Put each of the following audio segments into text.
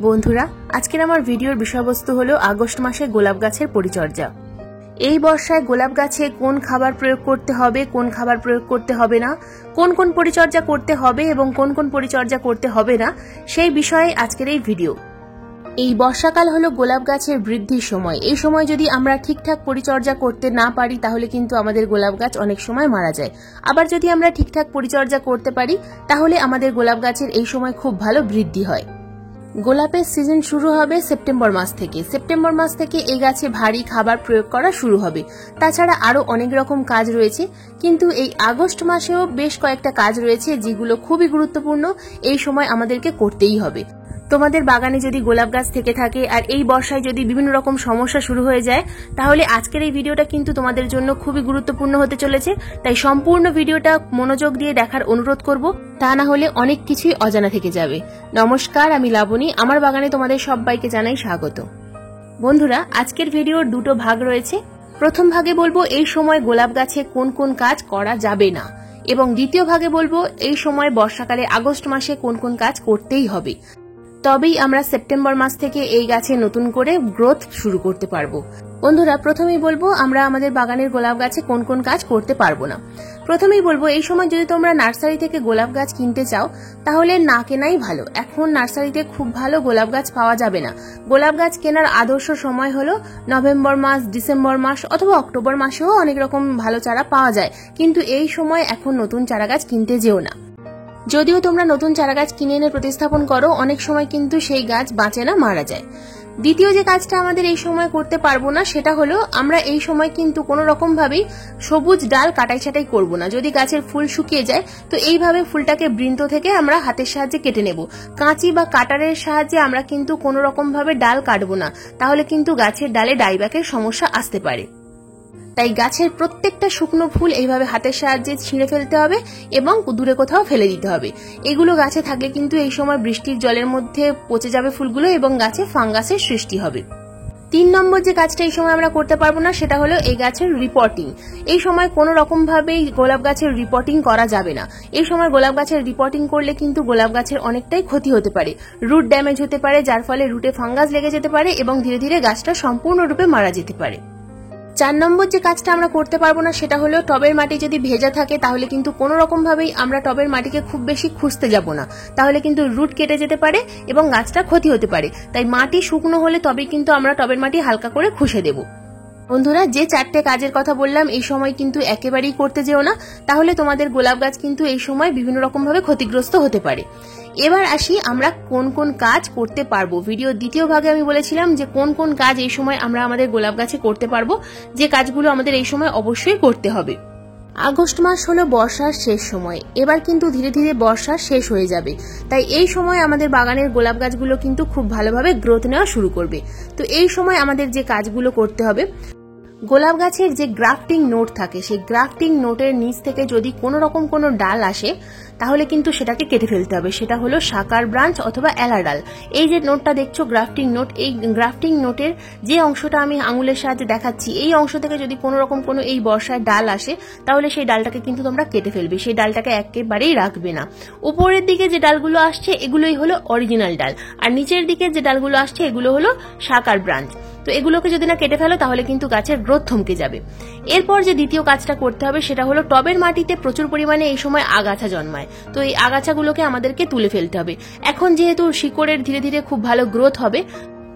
বন্ধুরা, আজকের আমার ভিডিওর বিষয়বস্তু হলো আগস্ট মাসে গোলাপ গাছের পরিচর্যা। এই বর্ষায় গোলাপ গাছে কোন খাবার প্রয়োগ করতে হবে, কোন খাবার প্রয়োগ করতে হবে না, কোন কোন পরিচর্যা করতে হবে এবং কোন কোন পরিচর্যা করতে হবে না, সেই বিষয়ে আজকের এই ভিডিও। এই বর্ষাকাল হলো গোলাপ গাছের বৃদ্ধির সময়। এই সময় যদি আমরা ঠিকঠাক পরিচর্যা করতে না পারি তাহলে কিন্তু আমাদের গোলাপ গাছ অনেক সময় মারা যায়। আবার যদি আমরা ঠিকঠাক পরিচর্যা করতে পারি তাহলে আমাদের গোলাপ গাছের এই সময় খুব ভালো বৃদ্ধি হয়। গোলাপের সিজন শুরু হবে সেপ্টেম্বর মাস থেকে। সেপ্টেম্বর মাস থেকে এই গাছে ভারী খাবার প্রয়োগ করা শুরু হবে। তাছাড়া আরো অনেক রকম কাজ রয়েছে, কিন্তু এই আগস্ট মাসেও বেশ কয়েকটা কাজ রয়েছে যেগুলো খুবই গুরুত্বপূর্ণ, এই সময় আমাদেরকে করতেই হবে। তোমাদের বাগানে যদি গোলাপ গাছ থেকে থাকে আর এই বর্ষায় যদি বিভিন্ন রকম সমস্যা শুরু হয়ে যায় তাহলে আজকের এই ভিডিওটা কিন্তু তোমাদের জন্য খুবই গুরুত্বপূর্ণ হতে চলেছে। তাই সম্পূর্ণ ভিডিওটা মনোযোগ দিয়ে দেখার অনুরোধ করব, তা না হলে অনেক কিছুই অজানা থেকে যাবে। নমস্কার, আমি লাবণী। আমার বাগানে তোমাদের সবাইকে জানাই স্বাগত। বন্ধুরা, আজকের ভিডিওর দুটো ভাগ রয়েছে। প্রথম ভাগে বলবো এই সময় গোলাপ গাছে কোন কোন কাজ করা যাবে না, এবং দ্বিতীয় ভাগে বলবো এই সময় বর্ষাকালে আগস্ট মাসে কোন কোন কাজ করতেই হবে। তবেই আমরা সেপ্টেম্বর মাস থেকে এই গাছে নতুন করে গ্রোথ শুরু করতে পারবো। বন্ধুরা, প্রথমেই বলবো আমরা আমাদের বাগানের গোলাপ গাছে কোন কোন কাজ করতে পারবো না। প্রথমেই বলবো এই সময় যদি তোমরা নার্সারি থেকে গোলাপ গাছ কিনতে চাও তাহলে না কেনাই ভালো। এখন নার্সারিতে খুব ভালো গোলাপ গাছ পাওয়া যাবে না। গোলাপ গাছ কেনার আদর্শ সময় হলো নভেম্বর মাস, ডিসেম্বর মাস অথবা অক্টোবর মাসেও অনেক রকম ভালো চারা পাওয়া যায়, কিন্তু এই সময় এখন নতুন চারা গাছ কিনতে যেও না। যদিও তোমরা নতুন চারা গাছ কিনে এনে প্রতিস্থাপন করো, অনেক সময় কিন্তু সেই গাছ বাঁচে না, মারা যায়। দ্বিতীয় যে কাজটা আমাদের এই সময় করতে পারবো না সেটা হলো আমরা এই সময় কিন্তু কোনো রকম ভাবেই সবুজ ডাল কাটাই ছাটাই করবো না। যদি গাছের ফুল শুকিয়ে যায় তো এইভাবে ফুলটাকে বৃন্ত থেকে আমরা হাতের সাহায্যে কেটে নেব। কাঁচি বা কাটারের সাহায্যে আমরা কিন্তু কোনো রকম ভাবে ডাল কাটবো না, তাহলে কিন্তু গাছের ডালে ডাইব্যাকের সমস্যা আসতে পারে। তাই গাছের প্রত্যেকটা শুকনো ফুল এইভাবে হাতের সাহায্যে ছিঁড়ে ফেলতে হবে এবং দূরে কোথাও ফেলে দিতে হবে। এগুলো গাছে থাকলে কিন্তু এই সময় বৃষ্টির জলের মধ্যে পচে যাবে ফুলগুলো এবং গাছে ফাঙ্গাসের সৃষ্টি হবে। 3 নম্বর যে কাজটা এই সময় আমরা করতে পারবো না সেটা হলো এই গাছের রিপোর্টিং। এই সময় কোনো রকম ভাবেই গোলাপ গাছের রিপোর্টিং করা যাবে না। এই সময় গোলাপ গাছের রিপোর্টিং করলে কিন্তু গোলাপ গাছের অনেকটাই ক্ষতি হতে পারে, রুট ড্যামেজ হতে পারে, যার ফলে রুটে ফাঙ্গাস লেগে যেতে পারে এবং ধীরে ধীরে গাছটা সম্পূর্ণরূপে মারা যেতে পারে। 4 নম্বর যে কাজটা আমরা করতে পারবো না সেটা হলো টবের মাটি যদি ভেজা থাকে তাহলে কিন্তু কোনো রকম ভাবেই আমরা টবের মাটিকে খুব বেশি খুঁজতে যাব না, তাহলে কিন্তু রুট কেটে যেতে পারে এবং গাছটা ক্ষতি হতে পারে। তাই মাটি শুকনো হলে তবেই কিন্তু আমরা টবের মাটি হালকা করে খুঁজে দেব। বন্ধুরা, যে 4টে কাজের কথা বললাম এই সময় কিন্তু একেবারেই করতে যেও না, তাহলে তোমাদের গোলাপ গাছ কিন্তু এই সময় বিভিন্ন রকম ভাবে ক্ষতিগ্রস্ত হতে পারে। এবার আসি আমরা কোন কোন কাজ করতে পারবো। ভিডিও দ্বিতীয় ভাগে আমি বলেছিলাম যে কোন কোন কাজ এই সময় আমরা আমাদের গোলাপ গাছে করতে পারবো, যে কাজগুলো আমাদের এই সময় অবশ্যই করতে হবে। আগস্ট মাস হলো বর্ষার শেষ সময়, এবার কিন্তু ধীরে ধীরে বর্ষা শেষ হয়ে যাবে। তাই এই সময় আমাদের বাগানের গোলাপ গাছগুলো কিন্তু খুব ভালোভাবে গ্রোথ নেওয়া শুরু করবে। তো এই সময় আমাদের যে কাজগুলো করতে হবে, গোলাপ গাছের যে গ্রাফটিং নোট থাকে সেই গ্রাফটিং নোটের নিচ থেকে যদি কোনো রকম কোনো ডাল আসে তাহলে কিন্তু সেটাকে কেটে ফেলতে হবে। সেটা হলো শাকার ব্রাঞ্চ অথবা এলা ডাল। এই যে নোটটা দেখছো গ্রাফটিং নোট, এই গ্রাফটিং নোটের যে অংশটা আমি আঙুলের সাহায্যে দেখাচ্ছি এই অংশ থেকে যদি কোনো রকম কোনো এই বর্ষায় ডাল আসে তাহলে সেই ডালটাকে কিন্তু তোমরা কেটে ফেলবে, সেই ডালটাকে একেবারেই রাখবে না। উপরের দিকে যে ডালগুলো আসছে এগুলোই হলো অরিজিনাল ডাল, আর নিচের দিকে যে ডালগুলো আসছে এগুলো হলো শাকার ব্রাঞ্চ। তো এগুলোকে যদি না কেটে ফেলো তাহলে কিন্তু গাছের গ্রোথ থমকে যাবে। এরপর যে দ্বিতীয় কাজটা করতে হবে সেটা হলো টবের মাটিতে প্রচুর পরিমাণে এই সময় আগাছা জন্মায়, তো এই আগাছাগুলোকে আমাদেরকে তুলে ফেলতে হবে। এখন যেহেতু শিকড়ের ধীরে ধীরে খুব ভালো গ্রোথ হবে,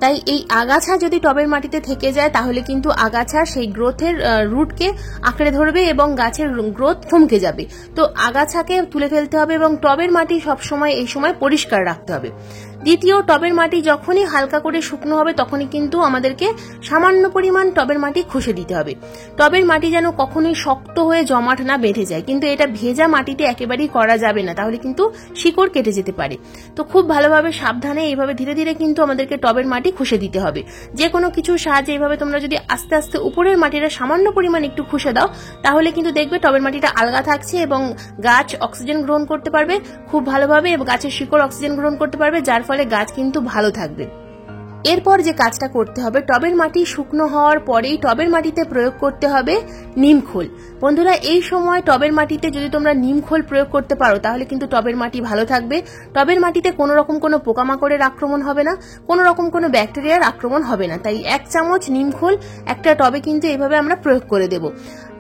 তাই এই আগাছা যদি টবের মাটিতে থেকে যায় তাহলে কিন্তু আগাছা সেই গ্রোথের রুটকে আঁকড়ে ধরবে এবং গাছের গ্রোথ থমকে যাবে। তো আগাছাকে তুলে ফেলতে হবে এবং টবের মাটি সবসময় এই সময় পরিষ্কার রাখতে হবে। দ্বিতীয়, টবের মাটি যখনই হালকা করে শুকনো হবে তখনই কিন্তু আমাদেরকে সামান্য পরিমাণ টবের মাটি খুশে দিতে হবে। টবের মাটি যেন কখনোই শক্ত হয়ে জমাট না বেঁধে যায়, কিন্তু এটা ভেজা মাটিতে একেবারেই করা যাবে না, তাহলে কিন্তু শিকড় কেটে যেতে পারে। তো খুব ভালোভাবে সাবধানে এইভাবে ধীরে ধীরে কিন্তু আমাদেরকে টবের মাটি খুশে দিতে হবে। যে কোনো কিছুর সাহায্যে এইভাবে তোমরা যদি আস্তে আস্তে উপরের মাটিটা সামান্য পরিমাণ একটু খুশে দাও তাহলে কিন্তু দেখবে টবের মাটিটা আলগা থাকছে এবং গাছ অক্সিজেন গ্রহণ করতে পারবে খুব ভালোভাবে এবং গাছের শিকড় অক্সিজেন গ্রহণ করতে পারবে, যার ফলে গাছ কিন্তু ভালো থাকবে। এরপর যে কাজটা করতে হবে, টবের মাটি শুকনো হওয়ার পরেই টবের মাটিতে প্রয়োগ করতে হবে নিমখোল। বন্ধুরা, এই সময় টবের মাটিতে যদি তোমরা নিমখোল প্রয়োগ করতে পারো তাহলে কিন্তু টবের মাটি ভালো থাকবে। টবের মাটিতে কোনো রকম কোনো পোকামাকড়ের আক্রমণ হবে না, কোনো রকম কোনো ব্যাকটেরিয়ার আক্রমণ হবে না। তাই 1 চামচ নিমখোল একটা টবে কিন্তু এইভাবে আমরা প্রয়োগ করে দেব।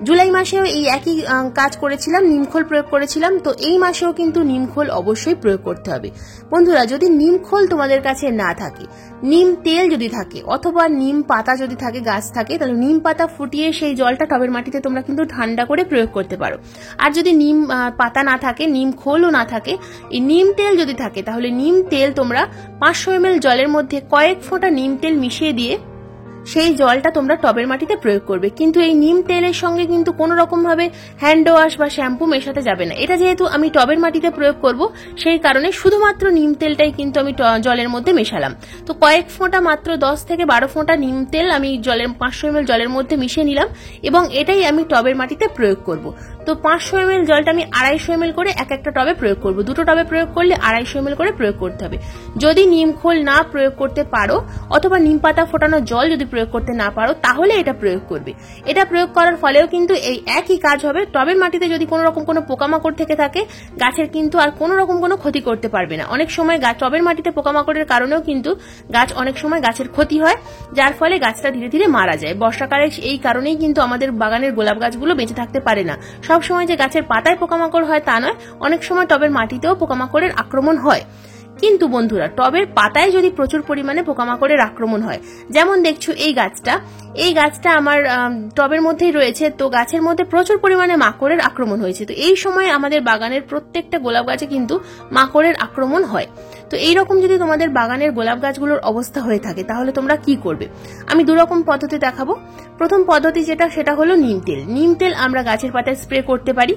জুলাই মাসেও এই একই কাজ করেছিলাম, নিমখোল প্রয়োগ করেছিলাম, তো এই মাসেও কিন্তু নিমখোল অবশ্যই প্রয়োগ করতে হবে। বন্ধুরা, যদি নিমখোল তোমাদের কাছে না থাকে, নিম তেল যদি থাকে অথবা নিম পাতা যদি থাকে, গাছ থাকে, তাহলে নিম পাতা ফুটিয়ে সেই জলটা টবের মাটিতে তোমরা কিন্তু ঠান্ডা করে প্রয়োগ করতে পারো। আর যদি নিম পাতা না থাকে, নিম খোলও না থাকে, এই নিম তেল যদি থাকে তাহলে নিম তেল তোমরা 500 ml জলের মধ্যে কয়েক ফোঁটা নিম তেল মিশিয়ে দিয়ে সেই জলটা তোমরা টবের মাটিতে প্রয়োগ করবে। কিন্তু এই নিম তেলের সঙ্গে কিন্তু কোনো রকম ভাবে হ্যান্ড ওয়াশ বা শ্যাম্পু মেশাতে যাবে না। এটা যেহেতু আমি টবের মাটিতে প্রয়োগ করব, সেই কারণে শুধুমাত্র নিম তেলটাই কিন্তু আমি জলের মধ্যে মেশালাম। তো কয়েক ফোঁটা, মাত্র 10 থেকে 12 ফোঁটা নিম তেল আমি 500 ml জলের মধ্যে মিশিয়ে নিলাম এবং এটাই আমি টবের মাটিতে প্রয়োগ করব। তো 500 ml জলটা আমি 250 ml করে এক একটা টবে প্রয়োগ করব। দুটো টবে প্রয়োগ করলে 250 ml করে প্রয়োগ করতে হবে। যদি নিম খোল না প্রয়োগ করতে পারো অথবা নিম পাতা ফোটানো জল যদি প্রয়োগ করতে না পারো তাহলে এটা প্রয়োগ করবে। এটা প্রয়োগ করার ফলেও কিন্তু এই একই কাজ হবে। টবের মাটিতে যদি কোনো রকম কোনো পোকামাকড় থেকে থাকে, গাছের কিন্তু আর কোনো রকম কোনো ক্ষতি করতে পারবে না। অনেক সময় টবের মাটিতে পোকামাকড়ের কারণেও কিন্তু অনেক সময় গাছের ক্ষতি হয়, যার ফলে গাছটা ধীরে ধীরে মারা যায়। বর্ষাকালে এই কারণেই কিন্তু আমাদের বাগানের গোলাপ গাছগুলো বেঁচে থাকতে পারে না। সব সময় যে গাছের পাতায় পোকামাকড় হয় তা নয়, অনেক সময় টবের মাটিতেও পোকামাকড়ের আক্রমণ হয়। কিন্তু বন্ধুরা, টবের পাতায় যদি প্রচুর পরিমাণে পোকামাকড়ের আক্রমণ হয়, যেমন দেখছো এই গাছটা আমার টবের মধ্যেই রয়েছে, তো গাছের মধ্যে প্রচুর পরিমাণে মাকড়ের আক্রমণ হয়েছে। তো এই সময় আমাদের বাগানের প্রত্যেকটা গোলাপ গাছে কিন্তু মাকড়ের আক্রমণ হয়। তো এইরকম যদি তোমাদের বাগানের গোলাপ গাছগুলোর অবস্থা হয়ে থাকে তাহলে তোমরা কি করবে? আমি দুরকম পদ্ধতি দেখাবো। প্রথম পদ্ধতি সেটা হলো নিম তেল। নিম তেল আমরা গাছের পাতায় স্প্রে করতে পারি।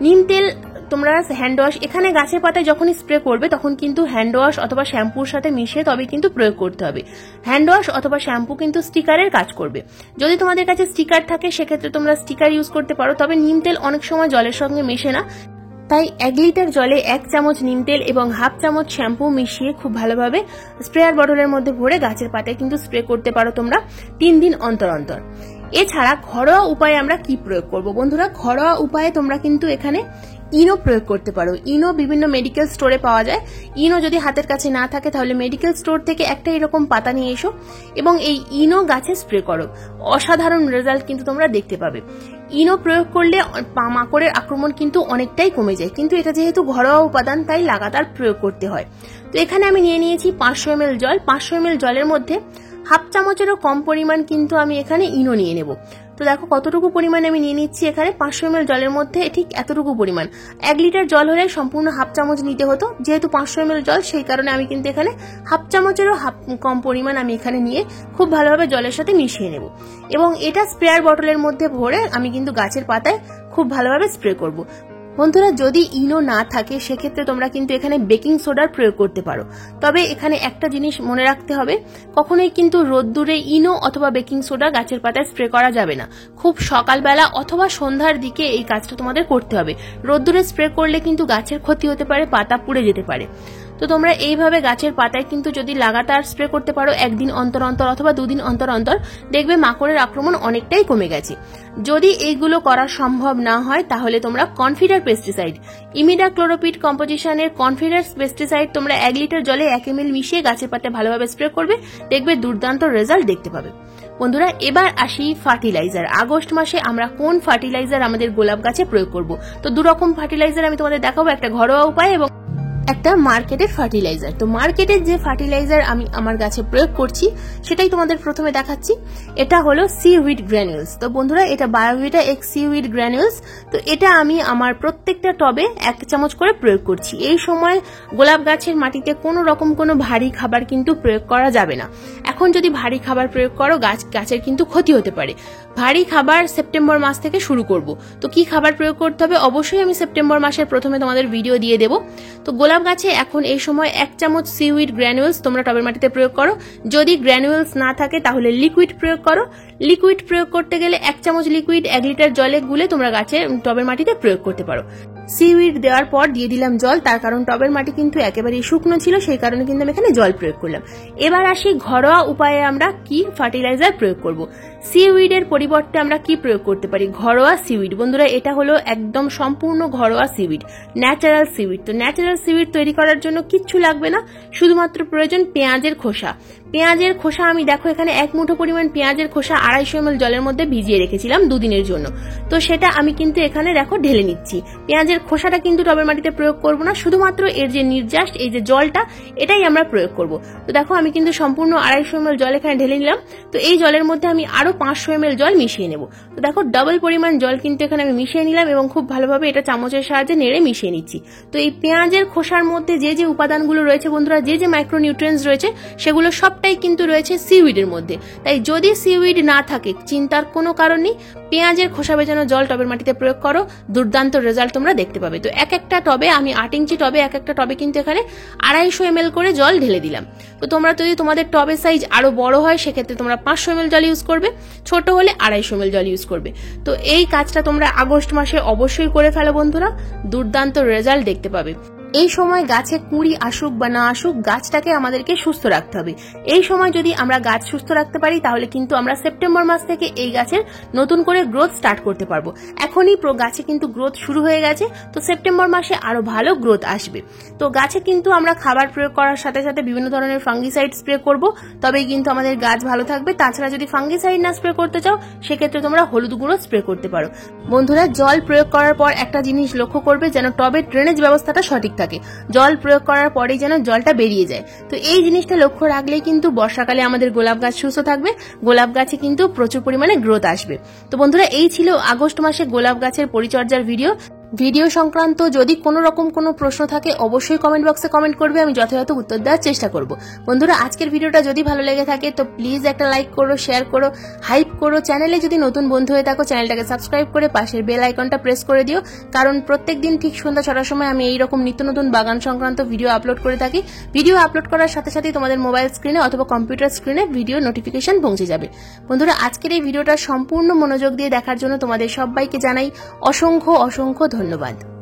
নিম তেল তোমরা হ্যান্ড ওয়াশ, এখানে গাছের পাতায় যখনই স্প্রে করবে তখন কিন্তু হ্যান্ড ওয়াশ অথবা শ্যাম্পুর সাথে মিশিয়ে তবে কিন্তু প্রয়োগ করতে হবে। হ্যান্ড ওয়াশ অথবা শ্যাম্পু কিন্তু স্টিকারের কাজ করবে। যদি তোমাদের কাছে স্টিকার থাকে সেক্ষেত্রে তোমরা স্টিকার ইউজ করতে পারো, তবে নিম তেল অনেক সময় জলের সঙ্গে মেশে না। তাই 1 লিটার জলে 1 চামচ নিম তেল এবং 1/2 চামচ শ্যাম্পু মিশিয়ে খুব ভালোভাবে স্প্রেয়ার বটলের মধ্যে ভরে গাছের পাতায় কিন্তু স্প্রে করতে পারো তোমরা 3 দিন অন্তর অন্তর। এছাড়া ঘরোয়া উপায়ে আমরা কি প্রয়োগ করব? বন্ধুরা, ঘরোয়া উপায়ে তোমরা কিন্তু এখানে ইনো প্রয়োগ করতে পারো। ইনো বিভিন্ন মেডিকেল স্টোরে পাওয়া যায়। ইনো যদি হাতের কাছে না থাকে তাহলে মেডিকেল স্টোর থেকে একটা এরকম পাতা নিয়ে এসো এবং এই ইনো গাছে স্প্রে করো। অসাধারণ রেজাল্ট কিন্তু তোমরা দেখতে পাবে। ইনো প্রয়োগ করলে মাকড়ের আক্রমণ কিন্তু অনেকটাই কমে যায়, কিন্তু এটা যেহেতু ঘরোয়া উপাদান তাই লাগাতার প্রয়োগ করতে হয়। তো এখানে আমি নিয়ে নিয়েছি 500 ml জল। 500 ml জলের মধ্যে 1/2 চামচেরও কম পরিমাণ কিন্তু আমি এখানে ইনো নিয়ে নেব। তো দেখো কতটুকু পরিমাণ আমি নিয়ে নিচ্ছি এখানে। 500 ml জলের মধ্যে ঠিক এতটুকু পরিমাণ। 1 লিটার জল হলে সম্পূর্ণ 1/2 চামচ নিতে হতো, যেহেতু 500 ml জল সেই কারণে আমি কিন্তু এখানে 1/2 চামচেরও কম পরিমাণ আমি এখানে নিয়ে খুব ভালোভাবে জলের সাথে মিশিয়ে নেব এবং এটা স্প্রেয়ার বটলের মধ্যে ভরে আমি কিন্তু গাছের পাতায় খুব ভালোভাবে স্প্রে করব। বন্ধুরা, যদি ইনো না থাকে সেক্ষেত্রে তোমরা কিন্তু এখানে বেকিং সোডার প্রয়োগ করতে পারো। তবে এখানে একটা জিনিস মনে রাখতে হবে, কখনোই কিন্তু রোদ্দুরে ইনো অথবা বেকিং সোডা গাছের পাতায় স্প্রে করা যাবে না। খুব সকালবেলা অথবা সন্ধ্যার দিকে এই কাজটা তোমাদের করতে হবে। রোদ্দুরে স্প্রে করলে কিন্তু গাছের ক্ষতি হতে পারে, পাতা পুড়ে যেতে পারে। তো তোমরা এইভাবে গাছের পাতায় কিন্তু যদি লাগাতার স্প্রে করতে পারো 1 দিন অন্তর অন্তর অথবা 2 দিন অন্তর অন্তর, দেখবে মাকড়ের আক্রমণ অনেকটাই কমে গেছে। যদি এইগুলো করা সম্ভব না হয় তাহলে তোমরা কনফিডার পেস্টিসাইড, ইমিডাক্লোরোপিড কম্পোজিশনের কনফিডার পেস্টিসাইড তোমরা 1 লিটার জলে 1 ml মিশিয়ে গাছের পাতায় ভালোভাবে স্প্রে করবে, দেখবে দুর্দান্ত রেজাল্ট দেখতে পাবে। বন্ধুরা, এবার আসি ফার্টিলাইজার। আগস্ট মাসে আমরা কোন ফার্টিলাইজার আমাদের গোলাপ গাছে প্রয়োগ করব? তো 2 রকম ফার্টিলাইজার আমি তোমাদের দেখাবো, একটা ঘরোয়া উপায় এবং একটা মার্কেটের ফার্টিলাইজার। তো মার্কেটের যে ফার্টিলাইজার আমি আমার গাছে প্রয়োগ করছি সেটাই তোমাদের প্রথমে দেখাচ্ছি। এটা হলো সিউইড গ্র্যানুলস। তো বন্ধুরা, এটা বায়োভিটা এক্স সিউইড গ্র্যানুলস। তো এটা আমি আমার প্রত্যেকটা টবে 1 চামচ করে প্রয়োগ করছি। এই সময় গোলাপ গাছের মাটিতে কোনো রকম কোনো ভারী খাবার কিন্তু প্রয়োগ করা যাবে না। এখন যদি ভারী খাবার প্রয়োগ করো গাছের কিন্তু ক্ষতি হতে পারে। ভারী খাবার সেপ্টেম্বর মাস থেকে শুরু করব। তো কি খাবার প্রয়োগ করতে হবে অবশ্যই আমি সেপ্টেম্বর মাসের প্রথমে তোমাদের ভিডিও দিয়ে দেব। তো গোলাপ গাছে এখন এই সময় 1 চামচ সিউইড গ্র্যানুলস তোমরা টবের মাটিতে প্রয়োগ করো। যদি গ্র্যানুলস না থাকে তাহলে লিকুইড প্রয়োগ করো। লিকুইড প্রয়োগ করতে গেলে 1 চামচ লিকুইড 1 লিটার জলে গুলে তোমরা গাছে টবের মাটিতে প্রয়োগ করতে পারো। সিউইড দেওয়ার পর দিয়ে দিলাম জল, তার কারণ টবের মাটি কিন্তু একেবারেই শুকনো ছিল, সেই কারণে কিন্তু আমি এখানে জল প্রয়োগ করলাম। এবার আসি ঘরোয়া উপায়ে আমরা কি ফার্টিলাইজার প্রয়োগ করব। সিউইডের পরিবর্তে আমরা কি প্রয়োগ করতে পারি? ঘরোয়া সিউইড। বন্ধুরা, এটা হলো একদম সম্পূর্ণ ঘরোয়া সিউইড, ন্যাচারাল সিউইড। তো ন্যাচারাল সিউইড তৈরি করার জন্য কিচ্ছু লাগবে না, শুধুমাত্র প্রয়োজন পেঁয়াজের খোসা। পেঁয়াজের খোসা আমি দেখো এখানে 1 মুঠো পরিমাণ পেঁয়াজের খোসা 250 ml জলের মধ্যে ভিজিয়ে রেখেছিলাম 2 দিনের জন্য। তো সেটা আমি কিন্তু এখানে দেখো ঢেলে নিচ্ছি। পেঁয়াজের খোসাটা কিন্তু টবের মাটিতে প্রয়োগ করব না, শুধুমাত্র এর যে নির্যাস, এই যে জলটা, এটাই আমরা প্রয়োগ করব। তো দেখো আমি কিন্তু সম্পূর্ণ 250 ml জল এখানে ঢেলে নিলাম। তো এই জলের মধ্যে আমি আরো 500 ml জল মিশিয়ে নেব। তো দেখো ডাবল পরিমাণ জল কিন্তু এখানে আমি মিশিয়ে নিলাম এবং খুব ভালোভাবে এটা চামচের সাহায্যে নেড়ে মিশিয়ে নিচ্ছি। তো এই পেঁয়াজের খোসার মধ্যে যে যে উপাদানগুলো রয়েছে বন্ধুরা, যে যে মাইক্রোনিউট্রিয়েন্টস রয়েছে, সেগুলো সবটাই কিন্তু রয়েছে সিউইডের মধ্যে। তাই যদি সিউইড না থাকে চিন্তার কোনো কারণ নেই, পেঁয়াজের খোসা ভেজানো জল টবের মাটিতে প্রয়োগ করো, দুর্দান্ত রেজাল্ট তোমরা দেখতে পাবে। তো এক একটা টবে আমি 8 ইঞ্চি টবে এক একটা টবে কিন্তু এখানে 250 ml করে জল ঢেলে দিলাম। তো তোমরা যদি তোমাদের টবের সাইজ আরো বড় হয় সেক্ষেত্রে তোমরা 500 ml জল ইউজ করবে, ছোট হলে 250 ml জল ইউজ করবে। তো এই কাজটা তোমরা আগস্ট মাসে অবশ্যই করে ফেলো বন্ধুরা, দুর্দান্ত রেজাল্ট দেখতে পাবে। এই সময় গাছে কুঁড়ি আসুক বা না আসুক, গাছটাকে আমাদেরকে সুস্থ রাখতে হবে। এই সময় যদি আমরা গাছ সুস্থ রাখতে পারি তাহলে কিন্তু আমরা সেপ্টেম্বর মাস থেকে এই গাছের নতুন করে গ্রোথ স্টার্ট করতে পারবো। এখনই গাছে কিন্তু গ্রোথ শুরু হয়ে গেছে, তো সেপ্টেম্বর মাসে আরো ভালো গ্রোথ আসবে। তো গাছে কিন্তু আমরা খাবার প্রয়োগ করার সাথে সাথে বিভিন্ন ধরনের ফাঙ্গিসাইড স্প্রে করব, তবেই কিন্তু আমাদের গাছ ভালো থাকবে। তাছাড়া যদি ফাঙ্গিসাইড না স্প্রে করতে চাও সেক্ষেত্রে তোমরা হলুদ গুঁড়ো স্প্রে করতে পারো। বন্ধুরা, জল প্রয়োগ করার পর একটা জিনিস লক্ষ্য করবে, যেন টবের ড্রেনেজ ব্যবস্থাটা সঠিক থাকে। জল প্রয়োগ করার পরেই যেন জলটা বেরিয়ে যায়। তো এই জিনিসটা লক্ষ্য রাখলেই কিন্তু বর্ষাকালে আমাদের গোলাপ গাছ সুস্থ থাকবে, গোলাপ গাছে কিন্তু প্রচুর পরিমাণে গ্রোথ আসবে। তো বন্ধুরা, এই ছিল আগস্ট মাসে গোলাপ গাছের পরিচর্যার ভিডিও সংক্রান্ত যদি কোনো রকম কোনো প্রশ্ন থাকে অবশ্যই কমেন্ট বক্সে কমেন্ট করবে, আমি যথাযথ উত্তর দেওয়ার চেষ্টা করব। বন্ধুরা, আজকের ভিডিওটা যদি ভালো লেগে থাকে তো প্লিজ একটা লাইক করো, শেয়ার করো, হাইপ করো। চ্যানেলে যদি নতুন বন্ধু হয়ে থাকো চ্যানেলটাকে সাবস্ক্রাইব করে পাশের বেল আইকনটা প্রেস করে দিও, কারণ প্রত্যেকদিন ঠিক সন্ধ্যা 6টার সময় আমি এইরকম নিত্য নতুন বাগান সংক্রান্ত ভিডিও আপলোড করে থাকি। ভিডিও আপলোড করার সাথে সাথে তোমাদের মোবাইল স্ক্রিনে অথবা কম্পিউটার স্ক্রিনে ভিডিও নোটিফিকেশন পৌঁছে যাবে। বন্ধুরা, আজকের এই ভিডিওটা সম্পূর্ণ মনোযোগ দিয়ে দেখার জন্য তোমাদের সবাইকে জানাই অসংখ্য অসংখ্য ধন্যবাদ।